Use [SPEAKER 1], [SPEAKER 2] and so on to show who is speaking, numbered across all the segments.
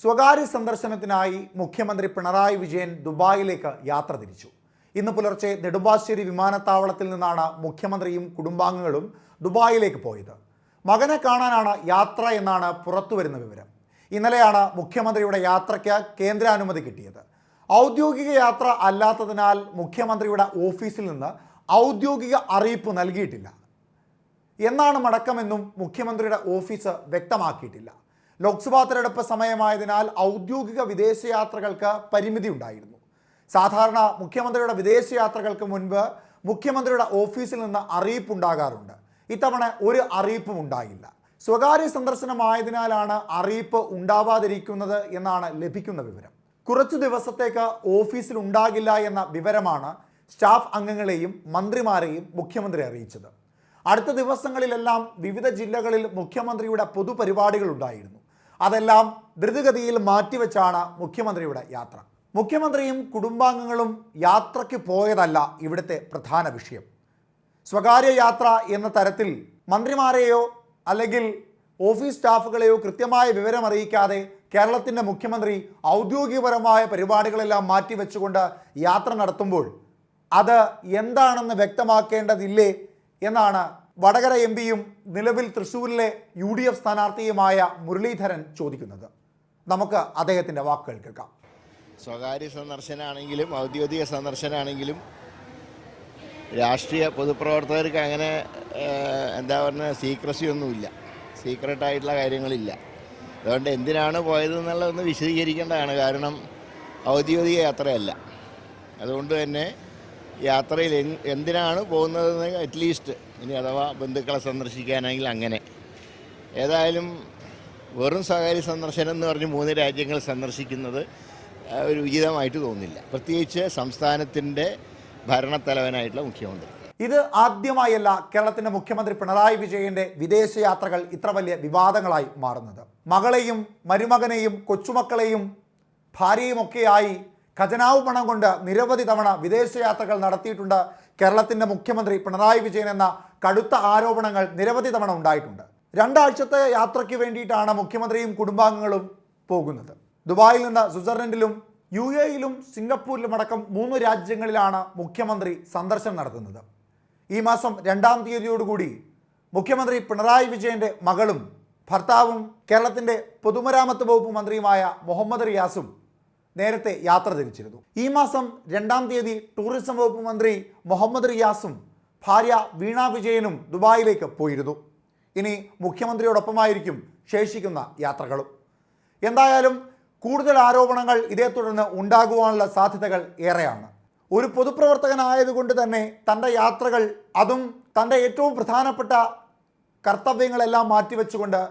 [SPEAKER 1] സ്വകാര്യ സന്ദർശനത്തിനായി മുഖ്യമന്ത്രി പിണറായി വിജയൻ ദുബായിലേക്ക് യാത്ര തിരിച്ചു. ഇന്ന് പുലർച്ചെ നെടുമ്പാശ്ശേരി വിമാനത്താവളത്തിൽ നിന്നാണ് മുഖ്യമന്ത്രിയും കുടുംബാംഗങ്ങളും ദുബായിലേക്ക് പോയത്. മകനെ കാണാനാണ് യാത്ര എന്നാണ് പുറത്തുവരുന്ന വിവരം. ഇന്നലെയാണ് മുഖ്യമന്ത്രിയുടെ യാത്രയ്ക്ക് കേന്ദ്രാനുമതി കിട്ടിയത്. ഔദ്യോഗിക യാത്ര അല്ലാത്തതിനാൽ മുഖ്യമന്ത്രിയുടെ ഓഫീസിൽ നിന്ന് ഔദ്യോഗിക അറിയിപ്പ് നൽകിയിട്ടില്ല എന്നാണ് മടക്കമെന്നും മുഖ്യമന്ത്രിയുടെ ഓഫീസ് വ്യക്തമാക്കിയിട്ടില്ല. ലോക്സഭാ തെരഞ്ഞെടുപ്പ് സമയമായതിനാൽ ഔദ്യോഗിക വിദേശയാത്രകൾക്ക് പരിമിതി ഉണ്ടായിരുന്നു. സാധാരണ മുഖ്യമന്ത്രിയുടെ വിദേശയാത്രകൾക്ക് മുൻപ് മുഖ്യമന്ത്രിയുടെ ഓഫീസിൽ നിന്ന് അറിയിപ്പുണ്ടാകാറുണ്ട്. ഇത്തവണ ഒരു അറിയിപ്പും ഉണ്ടായില്ല. സ്വകാര്യ സന്ദർശനമായതിനാലാണ് അറിയിപ്പ് ഉണ്ടാവാതിരിക്കുന്നത് എന്നാണ് ലഭിക്കുന്ന വിവരം. കുറച്ചു ദിവസത്തേക്ക് ഓഫീസിൽ ഉണ്ടാകില്ല എന്ന വിവരമാണ് സ്റ്റാഫ് അംഗങ്ങളെയും മന്ത്രിമാരെയും മുഖ്യമന്ത്രി അറിയിച്ചത്. അടുത്ത ദിവസങ്ങളിലെല്ലാം വിവിധ ജില്ലകളിൽ മുഖ്യമന്ത്രിയുടെ പൊതുപരിപാടികൾ ഉണ്ടായിരുന്നു. അതെല്ലാം ദ്രുതഗതിയിൽ മാറ്റിവെച്ചാണ് മുഖ്യമന്ത്രിയുടെ യാത്ര. മുഖ്യമന്ത്രിയും കുടുംബാംഗങ്ങളും യാത്രയ്ക്ക് പോയതല്ല ഇവിടുത്തെ പ്രധാന വിഷയം. സ്വകാര്യ യാത്ര എന്ന തരത്തിൽ മന്ത്രിമാരെയോ അല്ലെങ്കിൽ ഓഫീസ് സ്റ്റാഫുകളെയോ കൃത്യമായ വിവരം അറിയിക്കാതെ കേരളത്തിൻ്റെ മുഖ്യമന്ത്രി ഔദ്യോഗികപരമായ പരിപാടികളെല്ലാം മാറ്റിവെച്ചുകൊണ്ട് യാത്ര നടത്തുമ്പോൾ അത് എന്താണെന്ന് വ്യക്തമാക്കേണ്ടതില്ലേ എന്നാണ് വടകര എം പിയും നിലവിൽ തൃശ്ശൂരിലെ UDF സ്ഥാനാർത്ഥിയുമായ മുരളീധരൻ ചോദിക്കുന്നത്. നമുക്ക് അദ്ദേഹത്തിൻ്റെ വാക്കുകൾ കേൾക്കാം.
[SPEAKER 2] സ്വകാര്യ സന്ദർശനമാണെങ്കിലും ഔദ്യോഗിക സന്ദർശനമാണെങ്കിലും രാഷ്ട്രീയ പൊതുപ്രവർത്തകർക്ക് അങ്ങനെ എന്താ പറയുക സീക്രസി ഒന്നുമില്ല, സീക്രട്ടായിട്ടുള്ള കാര്യങ്ങളില്ല. അതുകൊണ്ട് എന്തിനാണ് പോയതെന്നുള്ളതൊന്ന് വിശദീകരിക്കേണ്ടതാണ്. കാരണം ഔദ്യോഗിക യാത്രയല്ല. അതുകൊണ്ട് തന്നെ യാത്രയിൽ എന്തിനാണ് പോകുന്നതെന്ന് അറ്റ്ലീസ്റ്റ് ഇനി അഥവാ ബന്ധുക്കളെ സന്ദർശിക്കാനെങ്കിൽ അങ്ങനെ. ഏതായാലും വെറും സ്വകാര്യ സന്ദർശനം എന്ന് പറഞ്ഞ് 3 രാജ്യങ്ങൾ സന്ദർശിക്കുന്നത് ഒരു ഉചിതമായിട്ട് തോന്നുന്നില്ല, പ്രത്യേകിച്ച് സംസ്ഥാനത്തിൻ്റെ ഭരണത്തലവനായിട്ടുള്ള മുഖ്യമന്ത്രി.
[SPEAKER 1] ഇത് ആദ്യമായല്ല കേരളത്തിൻ്റെ മുഖ്യമന്ത്രി പിണറായി വിജയൻ്റെ വിദേശയാത്രകൾ ഇത്ര വലിയ വിവാദങ്ങളായി മാറുന്നത്. മകളെയും മരുമകനെയും കൊച്ചുമക്കളെയും ഭാര്യയുമൊക്കെയായി ഖജനാവ് പണം കൊണ്ട് നിരവധി തവണ വിദേശയാത്രകൾ നടത്തിയിട്ടുണ്ട് കേരളത്തിൻ്റെ മുഖ്യമന്ത്രി പിണറായി വിജയൻ എന്ന കടുത്ത ആരോപണങ്ങൾ നിരവധി തവണ ഉണ്ടായിട്ടുണ്ട്. 2 ആഴ്ചത്തെ യാത്രയ്ക്ക് വേണ്ടിയിട്ടാണ് മുഖ്യമന്ത്രിയും കുടുംബാംഗങ്ങളും പോകുന്നത്. ദുബായിൽ നിന്ന് സ്വിറ്റ്സർലൻഡിലും UAEയിലും സിംഗപ്പൂരിലും അടക്കം 3 രാജ്യങ്ങളിലാണ് മുഖ്യമന്ത്രി സന്ദർശനം നടത്തുന്നത്. ഈ മാസം 2-ാം തീയതിയോടുകൂടി മുഖ്യമന്ത്രി പിണറായി വിജയൻ്റെ മകളും ഭർത്താവും കേരളത്തിൻ്റെ പൊതുമരാമത്ത് വകുപ്പ് മന്ത്രിയുമായ മുഹമ്മദ് റിയാസും നേരത്തെ യാത്ര തിരിച്ചിരുന്നു. ഈ മാസം 2-ാം തീയതി ടൂറിസം വകുപ്പ് മന്ത്രി മുഹമ്മദ് റിയാസും ഭാര്യ വീണ വിജയനും ദുബായിലേക്ക് പോയിരുന്നു. ഇനി മുഖ്യമന്ത്രിയോടൊപ്പമായിരിക്കും ശേഷിക്കുന്ന യാത്രകളും. എന്തായാലും കൂടുതൽ ആരോപണങ്ങൾ ഇതേ തുടർന്ന് ഉണ്ടാകുവാനുള്ള സാധ്യതകൾ ഏറെയാണ്. ഒരു പൊതുപ്രവർത്തകനായതുകൊണ്ട് തന്നെ തൻ്റെ യാത്രകൾ, അതും തൻ്റെ ഏറ്റവും പ്രധാനപ്പെട്ട കർത്തവ്യങ്ങളെല്ലാം മാറ്റിവെച്ചുകൊണ്ട്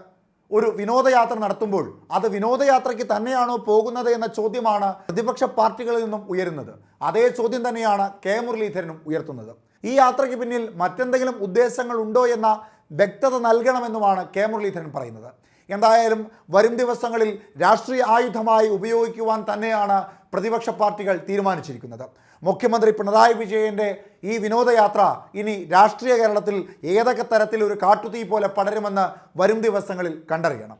[SPEAKER 1] ഒരു വിനോദയാത്ര നടത്തുമ്പോൾ അത് വിനോദയാത്രയ്ക്ക് തന്നെയാണോ പോകുന്നത് എന്ന ചോദ്യമാണ് പ്രതിപക്ഷ പാർട്ടികളിൽ നിന്നും ഉയരുന്നത്. അതേ ചോദ്യം തന്നെയാണ് കെ മുരളീധരനും ഉയർത്തുന്നത്. ഈ യാത്രയ്ക്ക് പിന്നിൽ മറ്റെന്തെങ്കിലും ഉദ്ദേശങ്ങൾ ഉണ്ടോ എന്ന വ്യക്തത നൽകണമെന്നുമാണ് കെ മുരളീധരൻ പറയുന്നത്. എന്തായാലും വരും ദിവസങ്ങളിൽ രാഷ്ട്രീയ ആയുധമായി ഉപയോഗിക്കുവാൻ തന്നെയാണ് പ്രതിപക്ഷ പാർട്ടികൾ തീരുമാനിച്ചിരിക്കുന്നത്. മുഖ്യമന്ത്രി പിണറായി വിജയൻ്റെ ഈ വിനോദയാത്ര ഇനി രാഷ്ട്രീയ കേരളത്തിൽ ഏതൊക്കെ തരത്തിൽ ഒരു കാട്ടുതീ പോലെ പടരുമെന്ന് വരും ദിവസങ്ങളിൽ കണ്ടറിയണം.